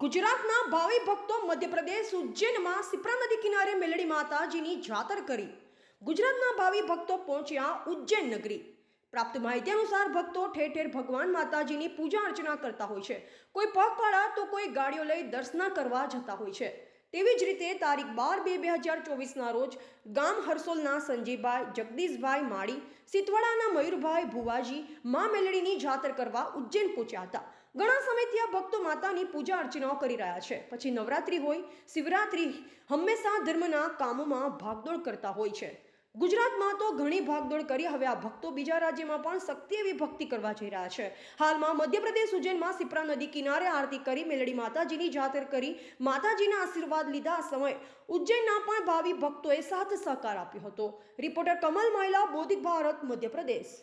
ગુજરાતના ભાવિ ભક્તો મધ્યપ્રદેશ ઉજ્જૈનમાં શિપ્રા નદી કિનારે મેલડી માતાજીની જાતર કરી. ગુજરાતના ભાવિ ભક્તો પહોંચ્યા ઉજ્જૈન નગરી. પ્રાપ્ત માહિતી અનુસાર ભક્તો ઠેર ઠેર ભગવાન માતાજીની પૂજા અર્ચના કરતા હોય છે. કોઈ પગપાળા તો કોઈ ગાડીઓ લઈ દર્શન કરવા જતા હોય છે. તેવી જ રીતે તારીખ 12/2/2024ના રોજ ગામ હરસોલના સંજયભાઈ જગદીશભાઈ માળી, સિતવડાના મયુરભાઈ ભુવાજી મા મેલડીની જાતર કરવા ઉજ્જૈન પહોંચ્યા હતા. ઘણા સમયથી આ ભક્તો માતાની પૂજા અર્ચનાઓ કરી રહ્યા છે. પછી નવરાત્રી હોય, શિવરાત્રી, હંમેશા ધર્મના કામોમાં ભાગદોડ કરતા હોય છે. ગુજરાતમાં તો ઘણી ભાગદોડ કરી હવે આ ભક્તો બીજા રાજ્યમાં પણ શક્તિ એવી ભક્તિ કરવા જઈ રહ્યા છે. હાલમાં મધ્યપ્રદેશ ઉજ્જૈનમાં શિપ્રા નદી કિનારે આરતી કરી મેલડી માતાજીની જાતર કરી માતાજીના આશીર્વાદ લીધા. આ સમયે ઉજ્જૈનના પણ ભાવિ ભક્તોએ સાથ સહકાર આપ્યો હતો. રિપોર્ટર કમલ માયલા, બોધિક ભારત, મધ્યપ્રદેશ.